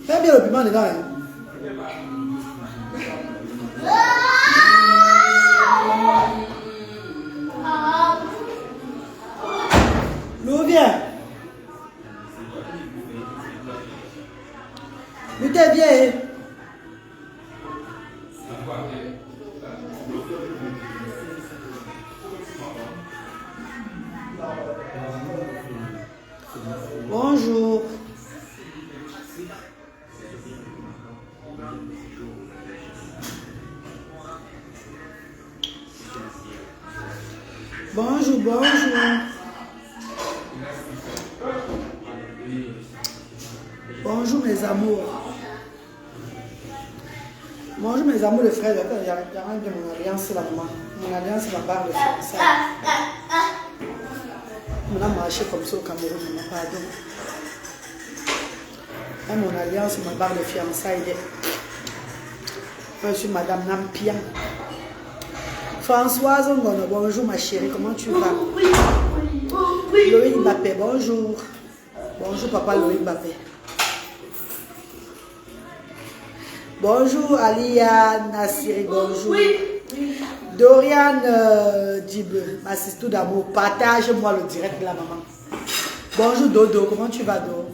Fais bien le piment dedans. Hein. L'eau vient. L'eau t'es bien. Bonjour. Bonjour, bonjour. Bonjour mes amours. Bonjour mes amours de frères. Attends, il y a mon alliance là, maman. Mon alliance, ma barre de fiançailles. On a marché comme ça au Cameroun, maman, pardon. Et mon alliance, ma barre de fiançailles. Je suis Madame Nampian. Françoise Ngono, bonjour ma chérie, comment tu vas? Loïc Mbappé, bonjour. Bonjour papa Loïc Mbappé. Bonjour Alia Nassiri, bonjour. Dorian Djibe, ma sister d'amour, partage-moi le direct de la maman. Bonjour Dodo, comment tu vas Dodo?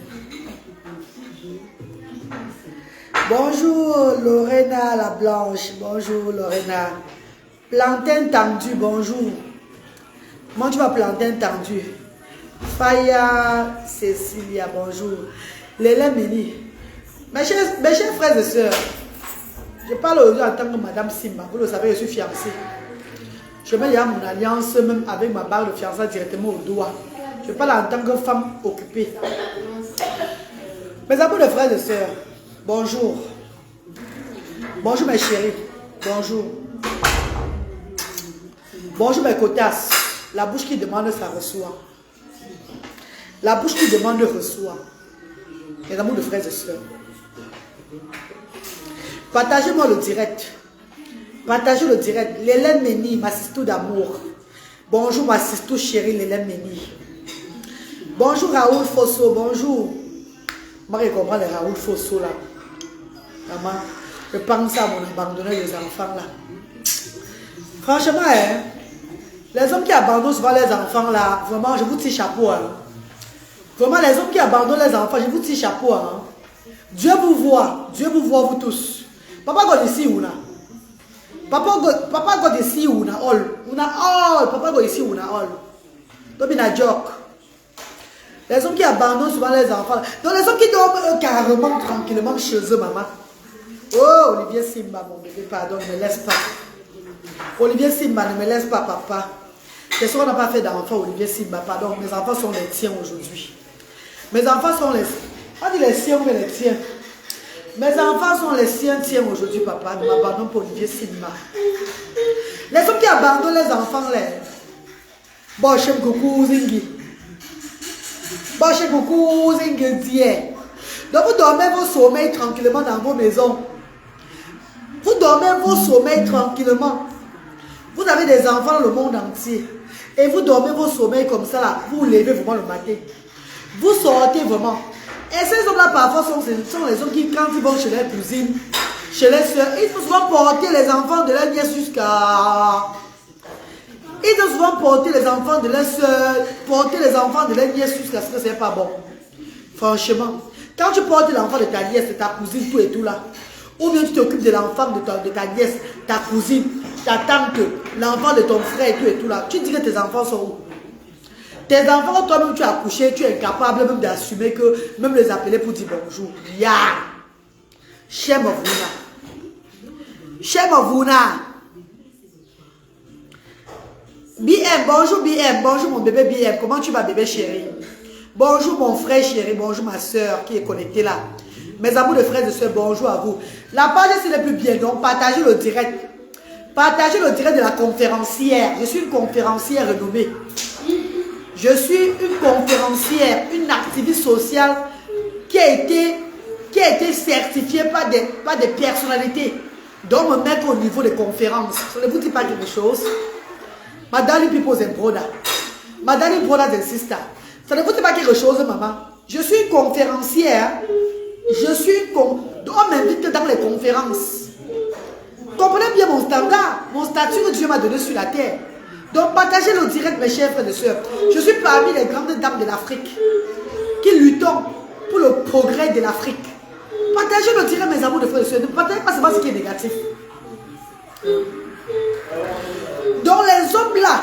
Bonjour Lorena la Blanche, bonjour Lorena. Plantain tendu, bonjour. Comment tu vas plantain tendu? Faya Cécilia, bonjour. Léla Méni. Mes chers frères et sœurs, je parle aujourd'hui en tant que Madame Simba. Vous le savez, je suis fiancée. Je mets déjà mon alliance même avec ma barre de fiançailles directement au doigt. Je parle en tant que femme occupée. Mes amis de frères et sœurs, bonjour. Bonjour mes chéris. Bonjour. Bonjour mes cotasses. La bouche qui demande, ça reçoit. La bouche qui demande, reçoit. Mes amours de frères et sœurs. Partagez-moi le direct. Partagez le direct. L'Hélène Méni, ma sister d'amour. Bonjour ma sister chérie, l'Hélène Méni. Bonjour Raoul Fosso, bonjour. Moi je comprends les Raoul Fosso là. Maman, je pense à mon abandonné les enfants là. Franchement, hein, les hommes qui abandonnent souvent les enfants là, vraiment, je vous tire chapeau. Hein. Vraiment, les hommes qui abandonnent les enfants, je vous tire chapeau. Hein. Dieu vous voit vous tous. Papa God ici ou na? Papa God ici ou na all? Papa God ici ou na all? Don't be a joke. Les hommes qui abandonnent souvent les enfants. Donc les hommes qui dorment carrément tranquillement chez eux, maman. Oh, Olivier Simba, mon bébé, pardon, ne me laisse pas. Olivier Simba, ne me laisse pas, papa. C'est sûr qu'on n'a pas fait d'enfants, Olivier Simba, pardon. Mes enfants sont les tiens aujourd'hui. Mes enfants sont les... On dit les siens ou les tiens. Mes enfants sont les siens, tiens aujourd'hui, papa. Ne m'abandonne pas, Olivier Simba. Les hommes qui abandonnent les enfants, les... Bon, j'aime coucou, Zingi. Bon, j'aime coucou, Zingi, donc vous dormez vos sommeils tranquillement dans vos maisons. Vous dormez vos sommeils tranquillement. Vous avez des enfants dans le monde entier. Et vous dormez vos sommeils comme ça là. Vous vous levez vraiment le matin. Vous sortez vraiment. Et ces hommes là parfois sont les hommes qui, quand ils vont chez les cousines, chez les soeurs, ils vont souvent porter les enfants de leur nièce jusqu'à... Ils vont souvent porter les enfants de leur soeur, porter les enfants de leur nièce jusqu'à ce que ce n'est pas bon. Franchement. Quand tu portes l'enfant de ta nièce, de ta cousine, tout et tout là, ou bien tu t'occupes de l'enfant de ta nièce, ta cousine, ta tante, l'enfant de ton frère et tout là, tu dis que tes enfants sont où? Tes enfants, toi-même tu as accouché, tu es incapable même d'assumer que, même les appeler pour dire bonjour. Ya! Shame of Vuna. Shame of Vuna. BM, bonjour BM, bonjour mon bébé BM, comment tu vas bébé chéri? Bonjour mon frère chéri, bonjour ma soeur qui est connectée là. Mes amours de frères et soeurs, bonjour à vous. La page c'est le plus bien, donc partagez le direct. Partagez le direct de la conférencière. Je suis une conférencière renommée. Je suis une conférencière, une activiste sociale qui a été certifiée par des personnalités. Donc me mettre au niveau des conférences. Je ne vous dis pas quelque chose. Madame People's and Brother. Madame Brothers and Sisters. Ça ne vous dit pas quelque chose, maman? Je suis conférencière. Je suis... On m'invite dans les conférences. Comprenez bien mon standard, mon statut que Dieu m'a donné sur la terre. Donc partagez le direct, mes chers frères et sœurs. Je suis parmi les grandes dames de l'Afrique qui luttons pour le progrès de l'Afrique. Partagez le direct, mes amours de frères et sœurs. Ne partagez pas seulement ce qui est négatif. Donc les hommes là,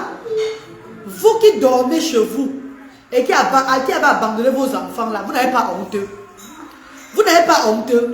vous qui dormez chez vous et qui avez abandonné vos enfants là, vous n'avez pas honteux. Vous n'avez pas honteux.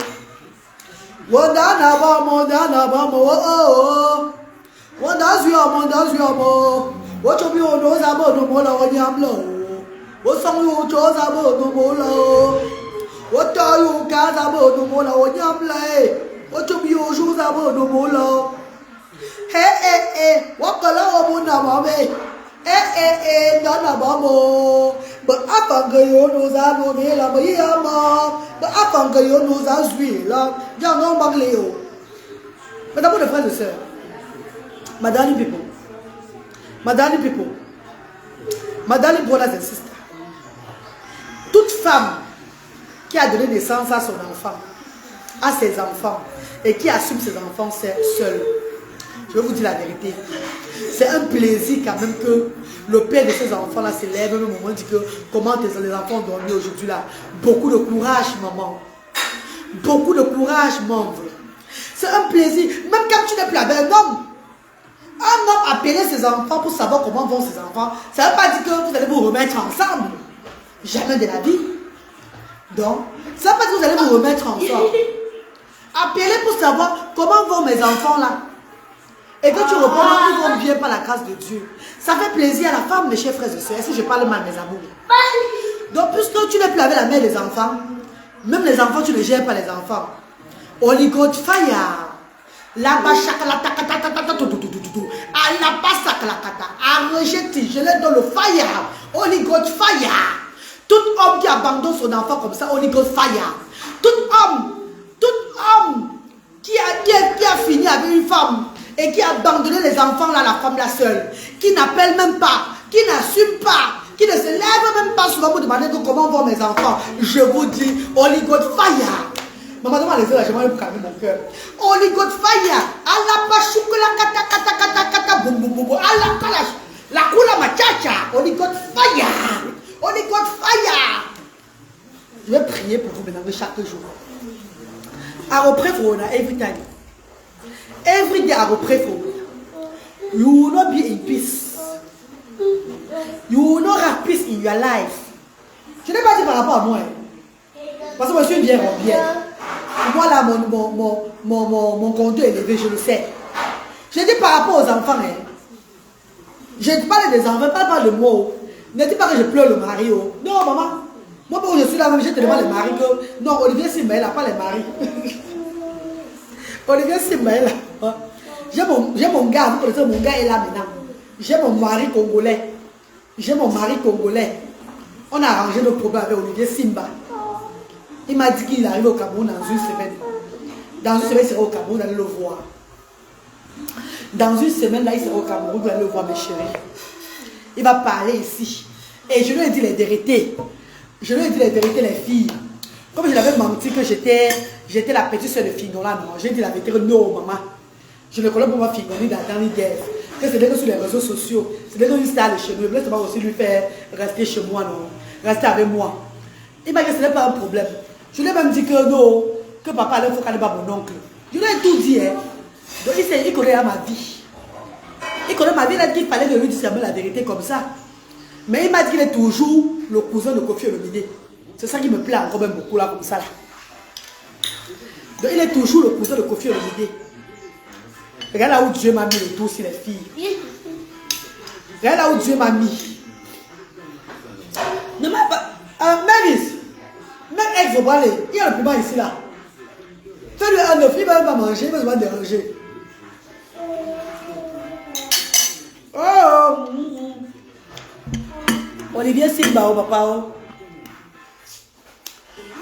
Mesdames et frères et sœurs, Madame people, Madame brothers and sisters, toute femme qui a donné naissance à son enfant, à ses enfants, et qui assume ses enfants seule, je vais vous dire la vérité, c'est un plaisir quand même que le père de ces enfants-là se lève, même au moment dit que comment les enfants ont dormi aujourd'hui là. Beaucoup de courage, maman. Beaucoup de courage, maman. C'est un plaisir. Même quand tu n'es plus avec un homme appeler ses enfants pour savoir comment vont ses enfants, ça ne veut pas dire que vous allez vous remettre ensemble. Jamais de la vie. Donc, ça ne veut pas dire que vous allez vous remettre ensemble. Appelez pour savoir comment vont mes enfants là. Et que tu réponds qu'ils vont bien par la grâce de Dieu. Ça fait plaisir à la femme, mes chers frères et sœurs. Si je parle mal, mes amours. Donc, puisque tu n'es plus avec la mère des enfants, même les enfants, tu ne gères pas les enfants. Holy God fire. Là-bas, je l'ai dans le fire. Holy God fire. Tout homme qui abandonne son enfant comme ça, Holy God fire. Tout homme qui a fini avec une femme et qui a abandonné les enfants là, la femme la seule, qui n'appelle même pas, qui n'assume pas, qui ne se lève même pas souvent pour demander comment vont mes enfants, je vous dis, Holy God fire. Maman, demande les yeux là, je vais calmer mon cœur. Holy God fire. Allah pachoukla kata boum boum boum. Allah kalash. La kula machacha. Holy God fire. Holy God fire. Je vais prier pour vous maintenant chaque jour. I will pray for you every time. Every day I will pray for you. You will not be in peace. You will not have peace in your life. Je n'ai pas dit par rapport à moi. Parce que moi je suis bien rempli. Moi là, mon compte est élevé, je le sais. Je dis par rapport aux enfants. Hein. Je parle des enfants, pas de moi. Ne dis pas que je pleure le mari. Oh. Non, maman. Moi, quand je suis là, même, je te demande les maris que... Non, Olivier Simbaï n'a pas les maris. Olivier Simbaï là. J'ai mon gars, mon gars est là maintenant. J'ai mon mari congolais. On a arrangé nos problèmes avec Olivier Simba. Il m'a dit qu'il arrive au Cameroun dans une semaine. Dans une semaine, il sera au Cameroun, vous allez le voir. Dans une semaine, là, il sera au Cameroun, vous allez le voir, mes chéris. Il va parler ici. Et je lui ai dit les vérités. Je lui ai dit les vérités, les filles. Comme je l'avais menti que j'étais la petite soeur de Fingola, non. J'ai dit la vérité que non, maman. Je ne connais pas moi Fingoni dans les guerres. Que c'était que sur les réseaux sociaux. C'était que une star de chez nous. Je voulais seulement aussi lui faire rester chez moi, non. Rester avec moi. Il m'a dit que ce n'est pas un problème. Je lui ai même dit que non, que papa allait faut qu'elle pas mon oncle. Je lui ai tout dit. Hein. Donc il connaît ma vie. Il connaît ma vie, il a dit qu'il fallait que lui dise la vérité comme ça. Mais il m'a dit qu'il est toujours le cousin de Kofi Olomide. C'est ça qui me plaît encore même beaucoup là, comme ça. Là. Donc il est toujours le cousin de Kofi Olomide. Regarde là où Dieu m'a mis le tout sur les filles. Regarde là où Dieu m'a mis. Ne m'a pas... Maris. Même ex faut parler. Il y a le plus bas ici là. Fais-lui un œuf, il va pas manger, il va se déranger. Oh! Olivier Simba, papa.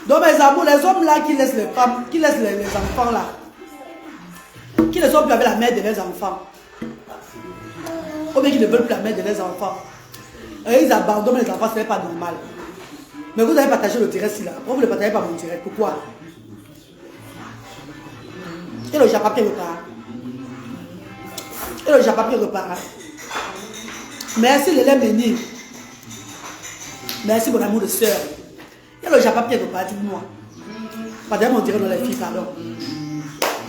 Donc mes amours, les hommes là qui laissent les femmes, qui laissent les enfants là, qui ne sont plus avec la mère de leurs enfants, ou bien qui ne veulent plus la mère de leurs enfants, Et ils abandonnent les enfants, ce n'est pas normal. Mais vous avez partagé le direct ici là. Pourquoi vous ne partagez pas mon direct? Pourquoi? Et le Japon qui repart. Et le Japon qui repart. Merci Léla Méni. Merci mon amour de soeur. Et le Japon qui repart, dites-moi. Partagez mon direct dans les filles, pardon.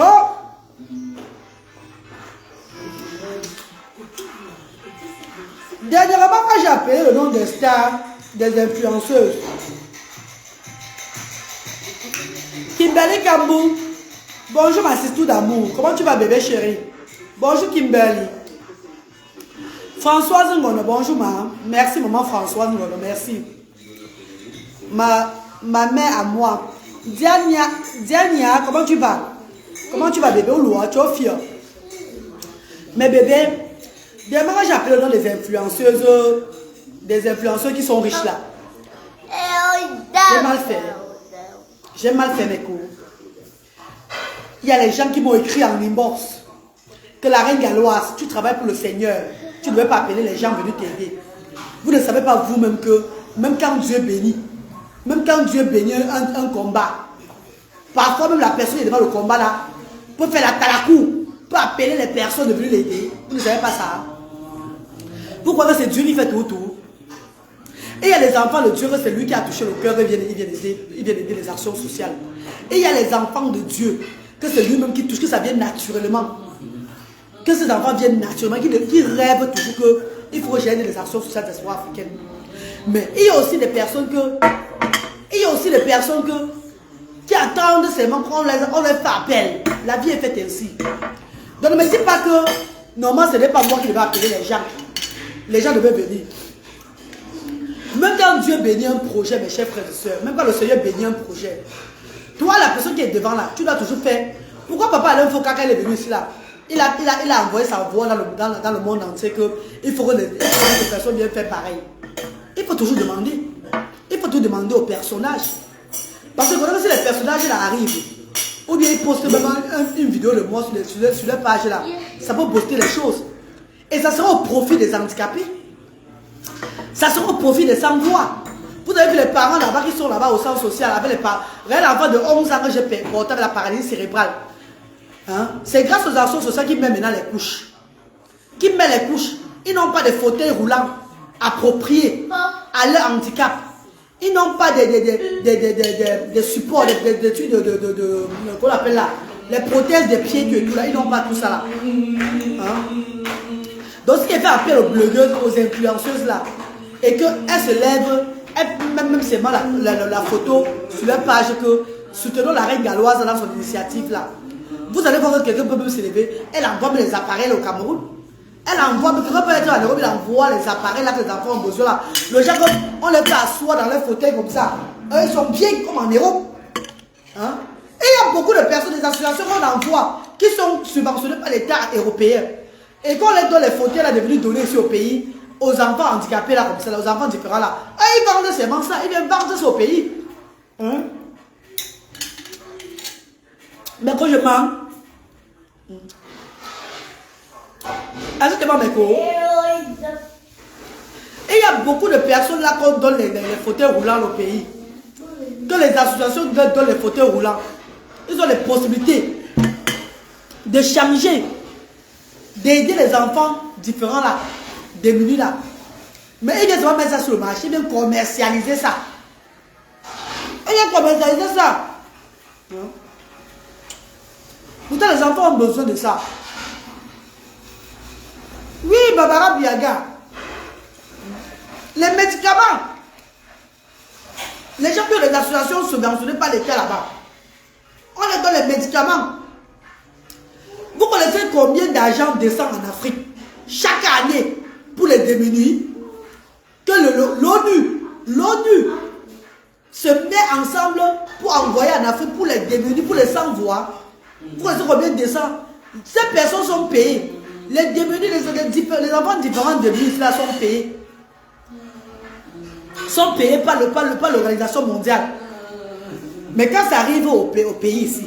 Oh! Dernièrement, quand j'ai appelé le nom des stars, des influenceuses, Kimberly Kambou, bonjour ma sister d'amour, comment tu vas bébé chéri? Bonjour Kimberly. Françoise Ngono, bonjour maman. Merci maman Françoise Ngono, merci. Ma mère à moi. Diania, comment tu vas? Comment tu vas bébé ou loin? Tu es fier? Mais bébé, dernièrement j'ai appelé le nom des influenceuses qui sont riches là. J'ai mal fait. J'ai mal fait mes cours. Il y a les gens qui m'ont écrit en inbox que la reine galloise, tu travailles pour le Seigneur. Tu ne devais pas appeler les gens venus t'aider. Vous ne savez pas vous-même que, même quand Dieu bénit un combat, parfois même la personne qui est devant le combat là, peut faire la talakou, peut appeler les personnes venues l'aider. Vous ne savez pas ça. Pourquoi c'est Dieu qui fait tout. Et il y a les enfants de Dieu, c'est lui qui a touché le cœur, il vient aider les actions sociales. Et il y a les enfants de Dieu, que c'est lui-même qui touche, que ça vient naturellement. Que ces enfants viennent naturellement, qui rêvent toujours qu'il faut gérer les actions sociales des espoirs africaines. Mais il y a aussi des personnes qui attendent seulement qu'on les fait appel. La vie est faite ainsi. Donc ne me dis pas que, normalement ce n'est pas moi qui devais appeler les gens. Les gens devaient venir. Même quand Dieu bénit un projet, mes chers frères et sœurs, même quand le Seigneur bénit un projet, toi, la personne qui est devant là, tu dois toujours faire. Pourquoi papa Alain Foka, quand il est venu ici là, il a envoyé sa voix dans le monde entier qu'il faut que les personnes viennent faire pareil. Il faut toujours demander. Il faut tout demander aux personnages. Parce que si les personnages là arrivent, ou bien ils postent même une vidéo de moi sur leur page là, ça peut booster les choses. Et ça sera au profit des handicapés. Ça sera au profit des sans-voix. Vous avez vu les parents là-bas qui sont là-bas au centre social avec les parents. Regardez l'enfant de 11 ans que j'ai porté avec la paralysie cérébrale. Hein? C'est grâce aux actions sociales qui mettent maintenant les couches. Qui mettent les couches. Ils n'ont pas de fauteuils roulants appropriés à leur handicap. Ils n'ont pas des supports, des trucs qu'on appelle là, les prothèses des pieds et tout là. Ils n'ont pas tout ça là. Hein? Donc ce qui est fait appel aux blogueuses, aux influenceuses là, et qu'elles se lèvent, même seulement la photo sur leur page que soutenons la reine galloise dans son initiative là. Vous allez voir que quelqu'un peut même se lever, elle envoie les appareils au Cameroun. Elle envoie, mais quelqu'un peut être en Europe, il envoie les appareils là que les enfants ont besoin là. Le gens, on les fait asseoir dans leur fauteuil comme ça. Ils sont bien comme en Europe. Hein? Et il y a beaucoup de personnes, des associations qu'on envoie, qui sont subventionnées par l'État européen. Et quand on les donne les fauteuils là, devenus donnés ici au pays, aux enfants handicapés là, comme ça, là, aux enfants différents là, ils vendent seulement ça, ils viennent vendre ça au pays. Hein? Mais quand je mens, ajoutez-moi mes cours. Et il y a beaucoup de personnes là qu'on donne les fauteuils roulants au pays. Que les associations donnent les fauteuils roulants. Ils ont les possibilités de changer, d'aider les enfants différents là, démunis là. Mais ils viennent mettre ça sur le marché, ils viennent commercialiser ça. Ils viennent commercialiser ça. Pourtant les enfants ont besoin de ça. Oui, Barbara Biaga. Les médicaments. Les gens qui ont les associations subventionnées par l'État là-bas. On les donne les médicaments. Vous connaissez combien d'argent descend en Afrique chaque année pour les démunis? Que l'ONU se met ensemble pour envoyer en Afrique pour les démunis, pour les sans-voix. Vous connaissez combien descend? Ces personnes sont payées. Les démunis, les enfants différents démunis là sont payés. Sont payés par l'organisation mondiale. Mais quand ça arrive au pays ici,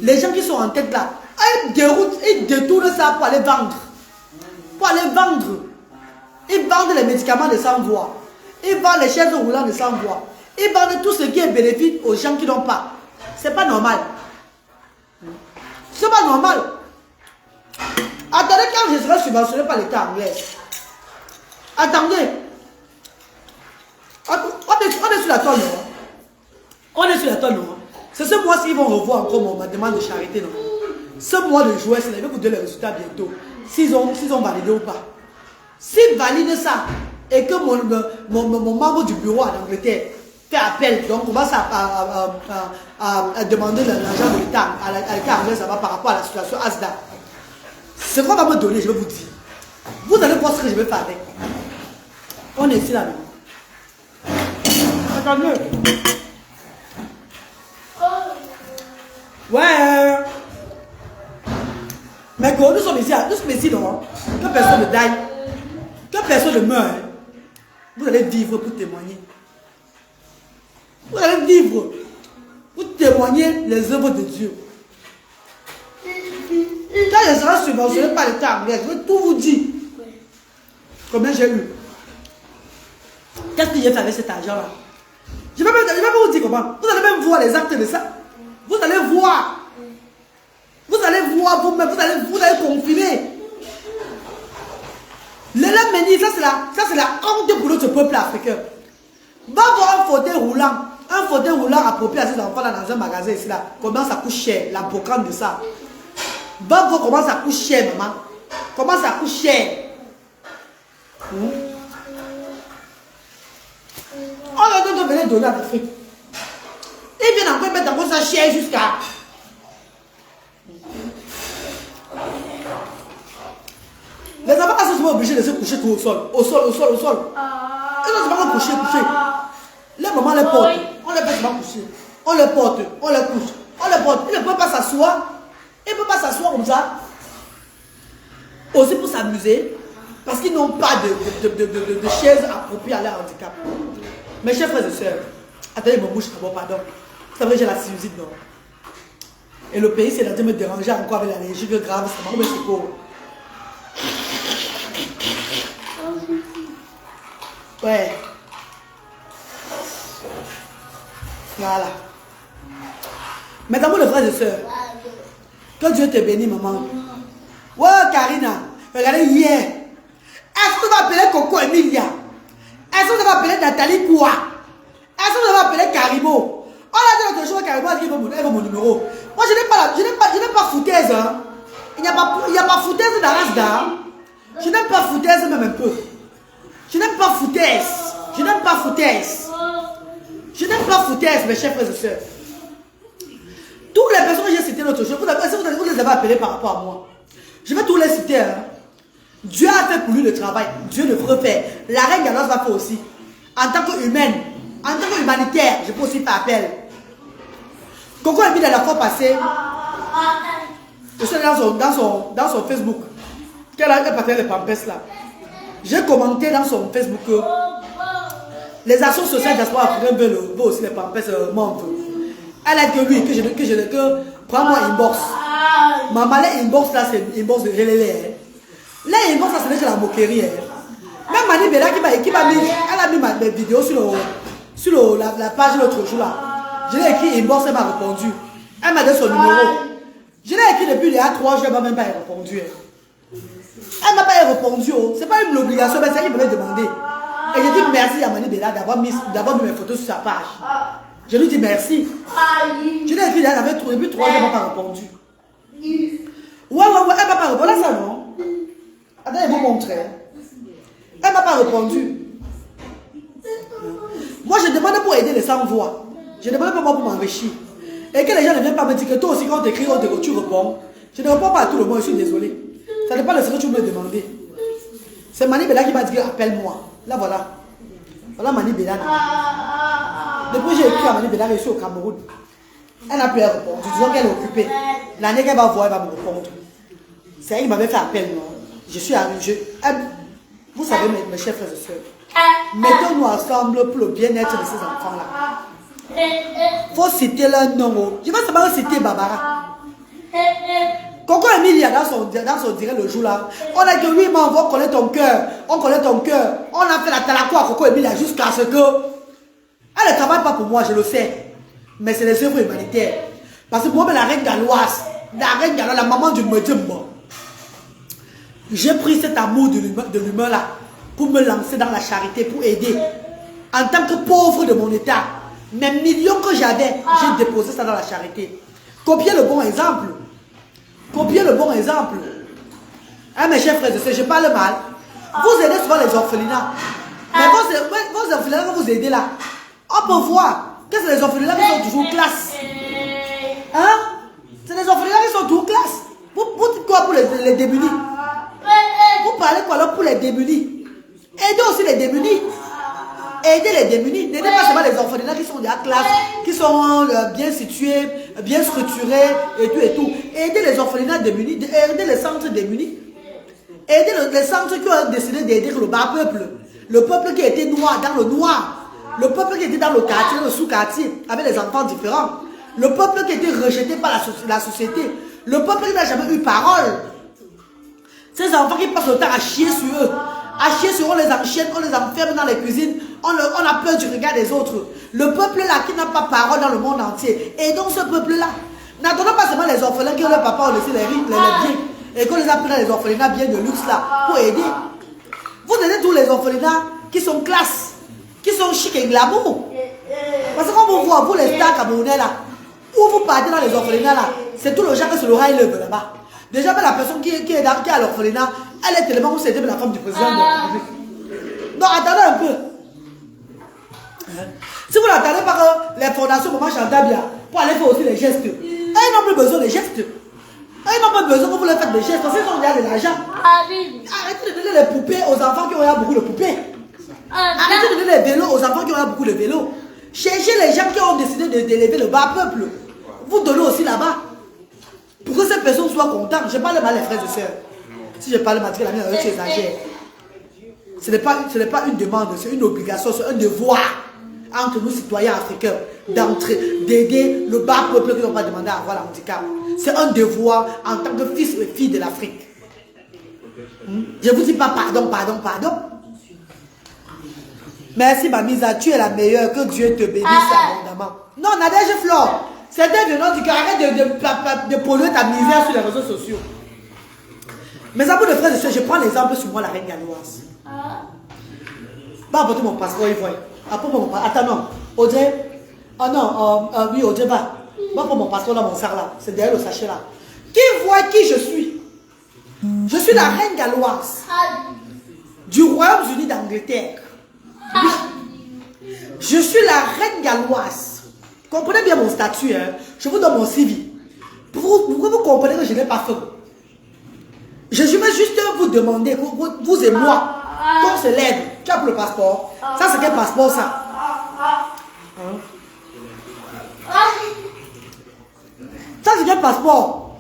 les gens qui sont en tête là, ils détournent ça pour aller vendre. Pour aller vendre. Ils vendent les médicaments de sans voix. Ils vendent les chaises roulantes de sans voix. Ils vendent tout ce qui est bénéfique aux gens qui n'ont pas. C'est pas normal. C'est pas normal. Attendez, quand je serai subventionné par l'État anglais. Attendez. On est sur la tonne, non? On est sur la tonne, non? C'est ce mois-ci qu'ils vont revoir encore ma demande de charité, non? Ce mois de juin, je vais vous donner les résultats bientôt. S'ils ont validé ou pas. S'ils valident ça et que mon membre du bureau en Angleterre fait appel, donc on commence à demander l'argent de l'État à l'État anglais, ça va par rapport à la situation ASDA. Ce qu'on va me donner, je vais vous dire. Vous allez voir ce que je vais faire avec. On est ici là. Attendez. Ouais. Mais quand nous sommes ici, non? Que personne ne daille. Que personne ne meurt. Vous allez vivre pour témoigner. Vous allez vivre pour témoigner les œuvres de Dieu. Quand je serai subventionné par l'État anglais, je vais tout vous dire. Combien j'ai eu. Qu'est-ce que j'ai fait avec cet argent-là? Je vais vous dire comment. Vous allez même voir les actes de ça. Vous allez voir. Vous allez voir vous-même. Vous allez confirmer. L'élan Méni, ça c'est la honte pour notre peuple africain. Va voir un fauteuil roulant. Un fauteuil roulant approprié à ses enfants là, dans un magasin ici là. Comment ça coûte cher, la brocante de ça. Va voir comment ça coûte cher, maman. Comment ça coûte cher. On a donc venir donner à l'Afrique. Ils viennent encore mettre encore ça cher jusqu'à. Les enfants sont souvent obligés de se coucher tout au sol. Au sol. Ils sont souvent coucher. Les mamans les portent. On les fait souvent coucher. On les porte. On les couche. On les porte. Ils ne peuvent pas s'asseoir. Ils ne peuvent pas s'asseoir comme ça. Aussi pour s'amuser. Parce qu'ils n'ont pas de chaises appropriées à leur handicap. Mes chers frères et sœurs, attendez mon bouche d'abord, pardon. C'est vrai, j'ai la sinusite, non? Et le pays, c'est en train de me déranger encore avec la allergie grave. C'est vraiment c'est pour. Ouais. Voilà. Maintenant, les frères et sœurs, que Dieu te bénisse, maman. Ouais, Karina, regardez hier. Est-ce que vous avez appelé Coco Emilia? Est-ce que vous avez appelé Nathalie quoi? Est-ce que vous avez appelé Karimo? On a dit l'autre jour, Karimo a dit qu'il veut mon numéro. Moi, je n'ai pas foutaise. Hein. Il n'y a pas foutaise dans l'Asda. Je n'aime pas foutaise même un peu. Je n'aime pas foutaise. Je n'aime pas foutaise. Je n'aime pas foutaise, mes chers frères et sœurs. Toutes les personnes que j'ai citées l'autre jour, vous les avez appelées par rapport à moi. Je vais tous les citer. Hein. Dieu a fait pour lui le travail. Dieu le refait. La reine Ganos va faire aussi. En tant qu'humaine, en tant qu'humanitaire, je peux aussi faire appel. Coco a mis dans la fois passée, je suis dans son Facebook, qu'elle a partagé les pampers là. J'ai commenté dans son Facebook que les actions sociales diaspora africaines veulent aussi les pampers membres. Elle a dit que oui, que prends-moi inbox. Maman, les inbox là, c'est inbox de relais. Les inbox là, c'est la moquerie. Même Mani Bella qui m'a mis, elle a mis mes vidéos sur la page l'autre jour là. Je l'ai écrit inbox, elle m'a répondu. Elle m'a donné son numéro. Je l'ai écrit depuis il y a 3 jours, elle ne m'a même pas répondu. Elle ne m'a pas répondu. Ce n'est pas une obligation, mais c'est elle qui m'avait demandé. Et je dis merci à Mani Bella d'avoir mis mes photos sur sa page. Je lui dis merci. Je l'ai écrit, elle avait depuis 3 jours, elle ne m'a pas répondu. Ouais, elle ne m'a pas répondu. Là, ça non. Attends, elle vous montrer. Elle ne m'a pas répondu. Moi, je demande pour aider les sans-voix. Je ne demande pas pour m'enrichir. Et que les gens ne viennent pas me dire que toi aussi, quand on t'écrit, tu réponds. Je ne réponds pas à tout le monde, je suis désolé. Ça dépend de ce que tu veux me demander. C'est Mani Bella qui m'a dit appelle-moi. Là, voilà. Voilà Mani Bella. Depuis que j'ai écrit à Mani Bella, je suis au Cameroun. Elle n'a plus à répondre. Disons qu'elle est occupée. L'année qu'elle va voir, elle va me répondre. C'est elle qui m'avait fait appel, non? Je suis arrivé. Vous savez, mes chers frères et sœurs, mettons-nous ensemble pour le bien-être de ces enfants-là. Il faut citer leur nom. Je vais seulement citer Barbara. Coco Emilia, dans son direct le jour là, on a dit oui, mais on va connaître ton cœur. On connaît ton cœur. On a fait la talako à Coco Emilia jusqu'à ce que. Elle ne travaille pas pour moi, je le sais. Mais c'est les œuvres humanitaires. Parce que moi, la reine galloise, la maman du médium, j'ai pris cet amour de l'humain là pour me lancer dans la charité, pour aider. En tant que pauvre de mon état, mes millions que j'avais, j'ai déposé ça dans la charité. Copiez le bon exemple. Copiez le bon exemple. Hein, mes chers frères et sœurs, je parle mal. Vous aidez souvent les orphelinats. Mais vos orphelinats que vous aidez là, on peut voir que c'est les orphelinats qui sont toujours classe. Hein? C'est les orphelinats qui sont toujours classe. Vous dites quoi pour les démunis? Vous parlez quoi alors pour les démunis? Aidez aussi les démunis. Aidez les démunis. N'aidez pas seulement les orphelinats qui sont de la classe, qui sont bien situés, bien structurés et tout et tout. Aidez les orphelinats démunis, aidez les centres démunis. Aidez les centres qui ont décidé d'aider le bas peuple. Le peuple qui était noir, dans le noir. Le peuple qui était dans le quartier, le sous-quartier, avec des enfants différents. Le peuple qui était rejeté par la société. Le peuple qui n'a jamais eu parole. Ces enfants qui passent le temps à chier sur eux. À chier sur eux, on les enchaîne, on les enferme dans les cuisines. On a peur du regard des autres. Le peuple là qui n'a pas parole dans le monde entier. Et donc ce peuple là, n'attendons pas seulement les orphelins qui ont leur papa ont laissé les biens. Et qu'on les a pris dans les orphelinats bien de luxe là pour aider. Vous aidez tous les orphelinats qui sont classe, qui sont chic et glamour. Parce que quand vous voyez, vous les stars camerounais là, où vous partez dans les orphelinats là, c'est tout le genre que c'est le rail là-bas. Déjà, la personne qui est à l'orphelinat, elle est tellement où c'était la femme du président de la République. Donc attendez un peu. Si vous n'attendez pas que les fondations Maman Chantabia pour aller faire aussi les gestes, elles n'ont plus besoin des gestes. Elles n'ont pas besoin que vous leur faites des gestes parce qu'ils ont déjà de l'argent. Arrêtez de donner les poupées aux enfants qui ont beaucoup de poupées. Arrêtez de donner les vélos aux enfants qui ont beaucoup de vélos. Cherchez les gens qui ont décidé d'élever le bas peuple. Vous donnez aussi là-bas. Pour que ces personnes soient contentes. Je parle mal les frères et sœurs. Si je parle mal, la mienne, tu exagères. Ce n'est pas une demande, c'est une obligation, c'est un devoir entre nous citoyens africains d'aider le bas peuple qui n'ont pas demandé à avoir l'handicap. C'est un devoir en tant que fils et fille de l'Afrique. Je ne vous dis pas pardon. Merci Mamisa, tu es la meilleure, que Dieu te bénisse abondamment. Non, Nadège Flore, c'est un venant du cœur, arrête de polluer ta misère sur les réseaux sociaux. Mes amours de frères et sœurs, je prends l'exemple sur moi, la reine galloise. Va apporter mon passeport, ivoire. Apporte mon passeport. Attends, non. Audrey. Ah non, oui, Audrey, va. Va pour mon passeport dans mon sac là. C'est derrière le sachet là. Qui voit qui je suis? Je suis la reine galloise du Royaume-Uni d'Angleterre. Oui. Je suis la reine galloise. Comprenez bien mon statut, hein? Je vous donne mon CV. Pour que vous compreniez que je n'ai pas fait. Je vais juste vous demander, vous et moi, qu'on se lève. Tu as pour le passeport. Ça, c'est quel passeport, ça? Hein? Ça, c'est quel passeport?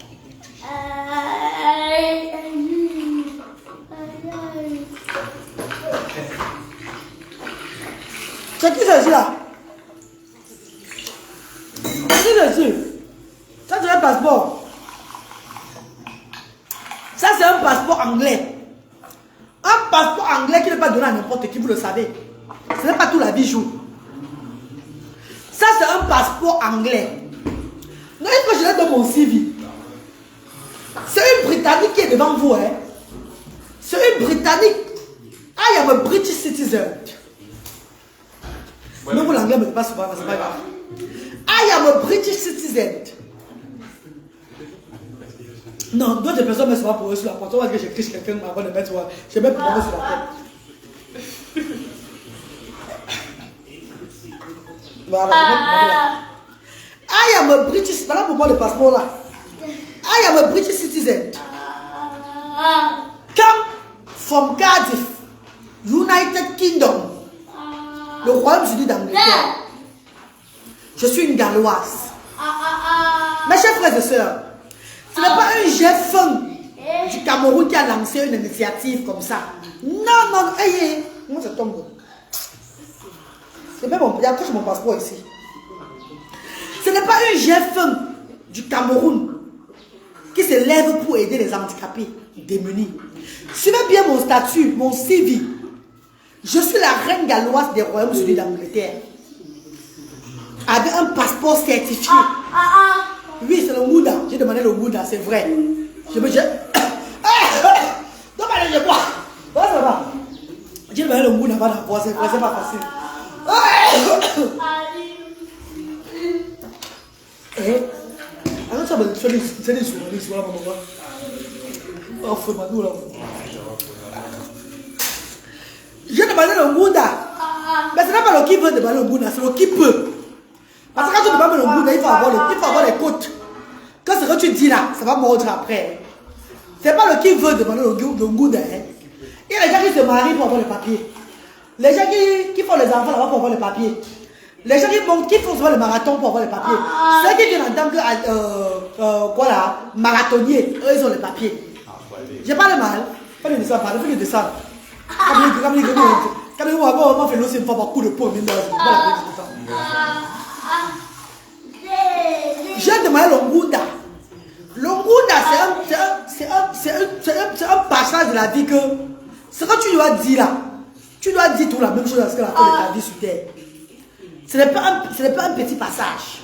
C'est qui c'est là? C'est qui c'est? Ça, c'est un passeport. Ça, c'est un passeport anglais. Un passeport anglais qui n'est pas donné à n'importe qui, vous le savez. Ce n'est pas tout la vie joue. Ça, c'est un passeport anglais. Non, une fois je l'ai dans mon CV. C'est une Britannique qui est devant vous. Hein. C'est une Britannique. I am a British citizen. Mais vous, l'anglais ne me dit pas souvent, c'est pas grave. I am a British citizen. Non, d'autres personnes me souvent pour eux sur la porte. On va dire que j'écris chez quelqu'un avant de mettre. Je mets pour moi sur la tête. Voilà. I am a British. Voilà pour moi le passeport là. I am a British citizen. Come from Cardiff, United Kingdom, le Royaume-Uni d'Angleterre. Je suis une galloise. Mes chers frères et sœurs, ce n'est pas un chef du Cameroun qui a lancé une initiative comme ça. Non, hey, moi ça tombe. C'est même mon, touche mon passeport ici. Ce n'est pas un chef du Cameroun qui se lève pour aider les handicapés démunis. Suivez bien mon statut, mon CV. Je suis la reine galloise des Royaumes-Unis d'Angleterre. Avec un passeport certifié. Oui, c'est le Wouda. J'ai demandé le Wouda, c'est vrai. Je me dis... Non, mais je bois. Ouais, ça va. J'ai demandé le Wouda, va d'avoir, c'est vrai, c'est pas facile. Alors, ça va faire des journalistes, voilà, maman. Oh, faut m'adou là. J'ai demandé le Wouda. Mais ce n'est pas le qui veut demander le Wouda, c'est le qui peut. Parce que quand tu demandes le Wouda, il faut avoir les côtes. Quand ce que tu dis là, ça va mordre après. C'est pas le qui veut demander le Wouda. Il y a les gens qui se marient pour avoir les papiers. Les gens qui font les enfants là-bas pour avoir les papiers. Les gens qui font souvent le marathon pour avoir les papiers. Ceux qui viennent en tant que marathonniers, eux ils ont les papiers. J'ai pas le mal. Fais le descendre, fais le descendre. Quand on va faire l'océan, on va faire beaucoup de peau. J'ai demandé le Wouda. Le Wouda, c'est un passage de la vie que ce que tu dois dire là, tu dois dire tout la même chose à ce que la fin de ta vie sur terre. Ce n'est pas un petit passage.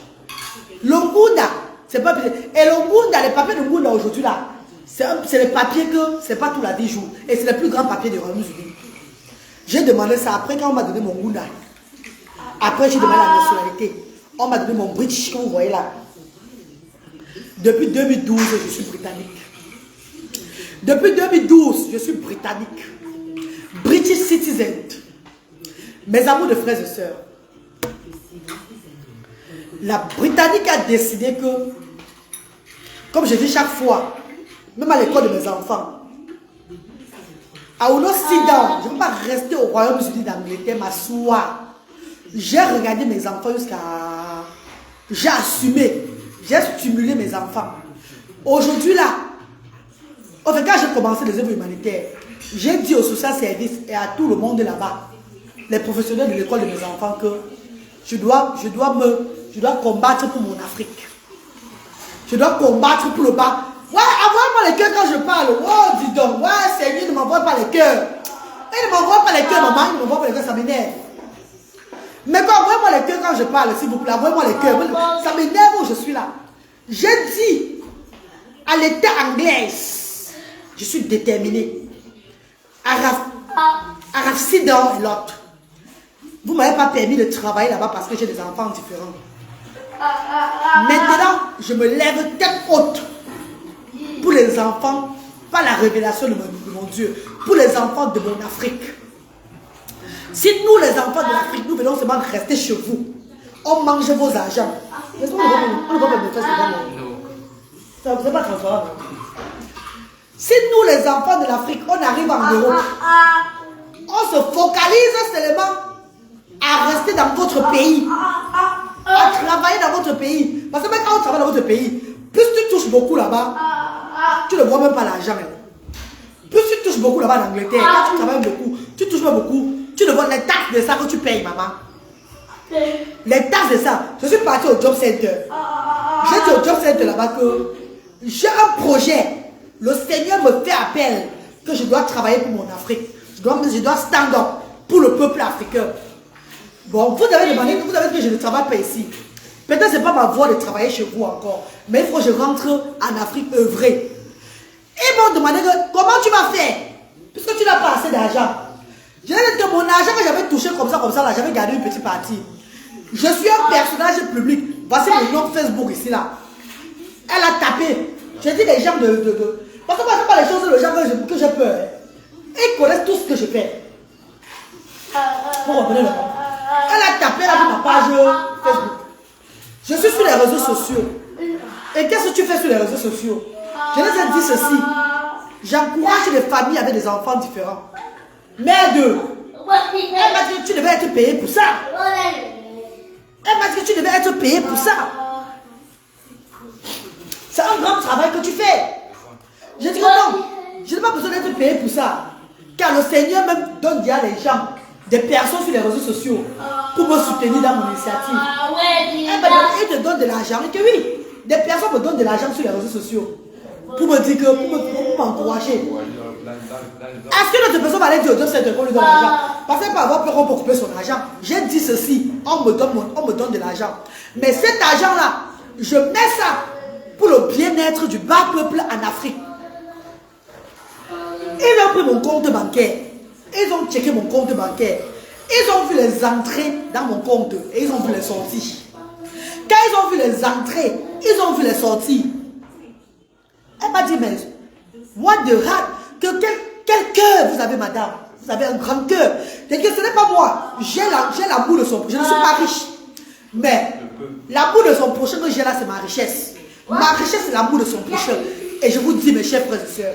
Le Wouda, c'est pas petit. Et le Wouda, les papiers de Wouda aujourd'hui là, c'est les papiers que c'est pas tout la vie joue. Et c'est le plus grand papier du Royaume-Uni. J'ai demandé ça après quand on m'a donné mon Wouda. Après j'ai demandé la nationalité. On m'a donné mon British que vous voyez là. Depuis 2012, je suis britannique. Depuis 2012, je suis britannique. British citizen. Mes amours de frères et sœurs. La Britannique a décidé que, comme je dis chaque fois, même à l'école de mes enfants, I will not sit down. Je ne peux pas rester au Royaume-Uni d'Angleterre, m'asseoir. J'ai regardé mes enfants jusqu'à... J'ai assumé. J'ai stimulé mes enfants. Aujourd'hui là, en fait, quand j'ai commencé les œuvres humanitaires, j'ai dit au social service et à tout le monde là-bas, les professionnels de l'école de mes enfants, que je dois combattre pour mon Afrique. Je dois combattre pour le bas. Ouais, envoie-moi les cœurs quand je parle. Oh, dis donc, ouais, Seigneur, ne m'envoie pas les cœurs. Il ne m'envoie pas les cœurs, maman, il ne m'envoie pas les cœurs, ça m'énerve. Mais quand envoie-moi les cœurs quand je parle, s'il vous plaît, envoie-moi les cœurs. Ça m'énerve où je suis là. J'ai dit à l'État anglaise, je suis déterminé. Araf Sidan et l'autre. Vous ne m'avez pas permis de travailler là-bas parce que j'ai des enfants différents. Maintenant, je me lève tête haute pour les enfants, pas la révélation de mon Dieu, pour les enfants de mon Afrique. Si nous, les enfants de l'Afrique, nous venons seulement rester chez vous, on mange vos argents. On ne va pas me faire ce ça ne pas transformer. Si nous, les enfants de l'Afrique, on arrive en Europe, on se focalise seulement à rester dans votre pays, à travailler dans votre pays. Parce que même quand on travaille dans votre pays, plus tu touches beaucoup là-bas, tu ne vois même pas l'argent. Plus tu touches beaucoup là-bas en Angleterre, quand tu travailles beaucoup, tu touches pas beaucoup, tu ne vois les taxes de ça que tu payes, maman. Les taxes de ça. Je suis parti au job center. J'ai dit au job center là-bas que j'ai un projet. Le Seigneur me fait appel que je dois travailler pour mon Afrique. Je dois stand up pour le peuple africain. Bon, vous avez demandé, vous avez dit que je ne travaille pas ici. Peut-être ce n'est pas ma voie de travailler chez vous encore. Mais il faut que je rentre en Afrique œuvrer. Ils m'ont demandé comment tu vas faire puisque tu n'as pas assez d'argent. Je vais dire que mon argent que j'avais touché comme ça, là, j'avais gardé une petite partie. Je suis un personnage public. Voici mon nom Facebook ici, là. Elle a tapé. J'ai dit les gens parce que moi, ce n'est pas les choses, les gens que j'ai peur. Ils connaissent tout ce que je fais. Pour revenir le nom. Elle a tapé là sur ma page Facebook. Je suis sur les réseaux sociaux. Et qu'est-ce que tu fais sur les réseaux sociaux? Je les ai dit ceci. J'encourage les familles avec des enfants différents. Mère d'eux. Elle m'a dit que tu devais être payé pour ça. Elle m'a dit que tu devais être payé pour ça. C'est un grand travail que tu fais. J'ai dit que non, je n'ai pas besoin d'être payé pour ça. Car le Seigneur même donne déjà les gens, des personnes sur les réseaux sociaux pour me soutenir dans mon initiative. Il te donne de l'argent. Et que oui, des personnes me donnent de l'argent sur les réseaux sociaux. pour me dire que, pour m'encourager. Est-ce que notre personne va aller dire au Dieu c'est qu'on lui donne l'argent? Parce qu'elle peut avoir peur qu'on peut couper son argent. J'ai dit ceci, on me donne de l'argent. Mais cet argent-là, je mets ça pour le bien-être du bas peuple en Afrique. Ils ont pris mon compte bancaire. Ils ont checké mon compte bancaire. Ils ont vu les entrées dans mon compte et ils ont vu les sorties. Quand ils ont vu les entrées, ils ont vu les sorties. Elle m'a dit, mais what the heck? Quel cœur vous avez, madame? Vous avez un grand cœur. Ce n'est pas moi. J'ai l'amour de son prochain. Je ne suis pas riche. Mais l'amour de son prochain que j'ai là, c'est ma richesse. Ma richesse, c'est l'amour de son prochain. Et je vous dis, mes chers frères et sœurs,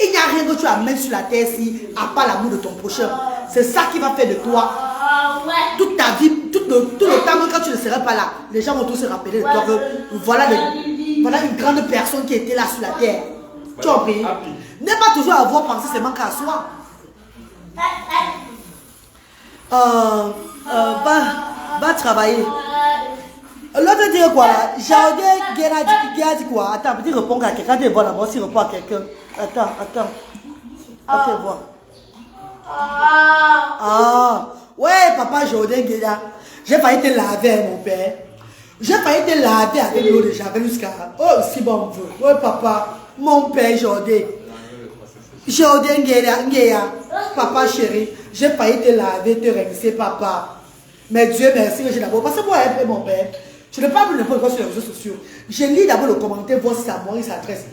il n'y a rien que tu amènes sur la terre si, à part l'amour de ton prochain. C'est ça qui va faire de toi toute ta vie, tout le temps quand tu ne seras pas là. Les gens vont tous se rappeler de toi que voilà une grande personne qui était là sur la terre. Tu as compris? N'aie pas toujours avoir pensé seulement qu'à soi. Va travailler. L'autre dit quoi là? J'ai dit quoi? Attends, petit répondre à quelqu'un. Tu vois là, moi aussi répond à quelqu'un. Attends. Voir. Ouais, papa Jordan Guéda. J'ai failli te laver, mon père. J'ai failli te laver avec l'eau de Javel jusqu'à. Oh, si bon vous. Ouais, papa. Mon père Jordan. Jordan Guéda. Papa chéri. J'ai failli te laver, te rincer, papa. Mais Dieu merci que j'ai d'abord. Parce que moi, mon père. Je ne parle plus n'importe quoi sur les réseaux sociaux. Je lis d'abord le commentaire, voir si ça moi, il s'adresse.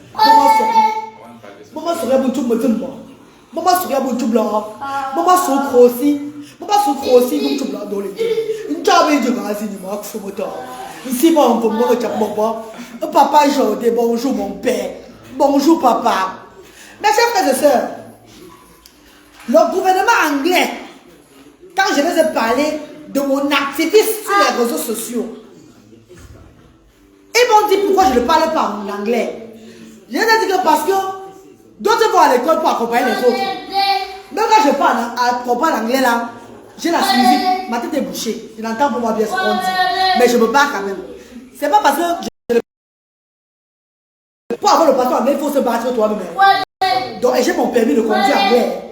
Maman serait mon tout me dit moi. Maman serait mon tout blanc. Maman souffre aussi. Maman souffre aussi comme tout blanc dans les deux. Une jambe de gaz, il m'a fait moteur. Ici, mon papa Jordan, bonjour mon père. Bonjour papa. Mes chers frères et sœurs, le gouvernement anglais, quand je les ai parlé de mon activisme sur les réseaux sociaux, ils m'ont dit pourquoi je ne parle pas en anglais. Je les ai dit que parce que d'autres vont à l'école pour accompagner les autres. Même quand je parle en anglais là, j'ai la suivi, ma tête est bouchée. Je n'entends pas moi bien ce qu'on dit. Mais je me bats quand même. C'est pas parce que pour avoir le passeport anglais, il faut se battre toi-même. Donc j'ai mon permis de conduire anglais.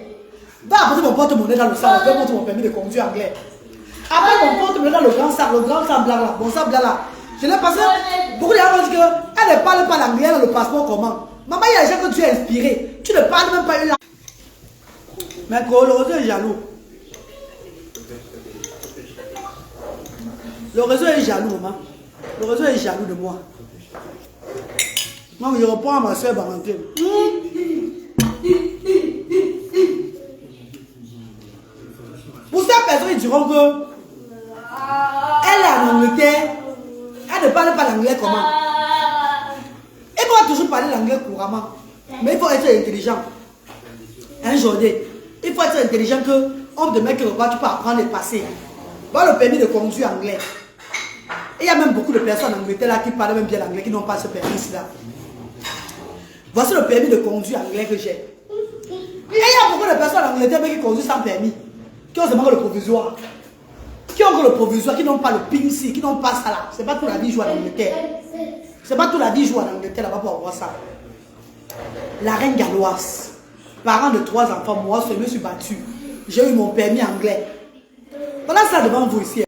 Va apporter mon porte-monnaie dans le sac, je vais montrer mon permis de conduire anglais. Après mon porte-monnaie dans le grand sac blanc là, mon sac blanc là. Je l'ai passé, beaucoup de gens disent qu'elle ne parle pas l'anglais dans le passeport comment. Maman, il y a des gens que tu es inspiré. Tu ne parles même pas une langue. Mais le réseau est jaloux. Le réseau est jaloux, maman. Le réseau est jaloux de moi. Moi, je reprends à ma soeur Valentine. Pour ces personnes, ils diront que elle est en Angleterre. Elle ne parle pas l'anglais comment? Elle doit toujours parler l'anglais couramment. Mais il faut être intelligent. Un jour, il faut être intelligent que on te met quelque part, tu peux apprendre les passés. Voilà le permis de conduire anglais. Et il y a même beaucoup de personnes en Angleterre là qui parlent même bien l'anglais qui n'ont pas ce permis-là. Voici le permis de conduire anglais que j'ai. Et il y a beaucoup de personnes en Angleterre qui conduisent sans permis. Qui ont seulement le provisoire. Qui ont le provisoire, qui n'ont pas le PINC, qui n'ont pas ça là. C'est pas tout la vie jouer en Angleterre. C'est pas tout la vie jouer en Angleterre là-bas pour avoir ça. La reine galloise, parent de 3 enfants, moi, je me suis battu. J'ai eu mon permis anglais. Voilà ça devant vous ici.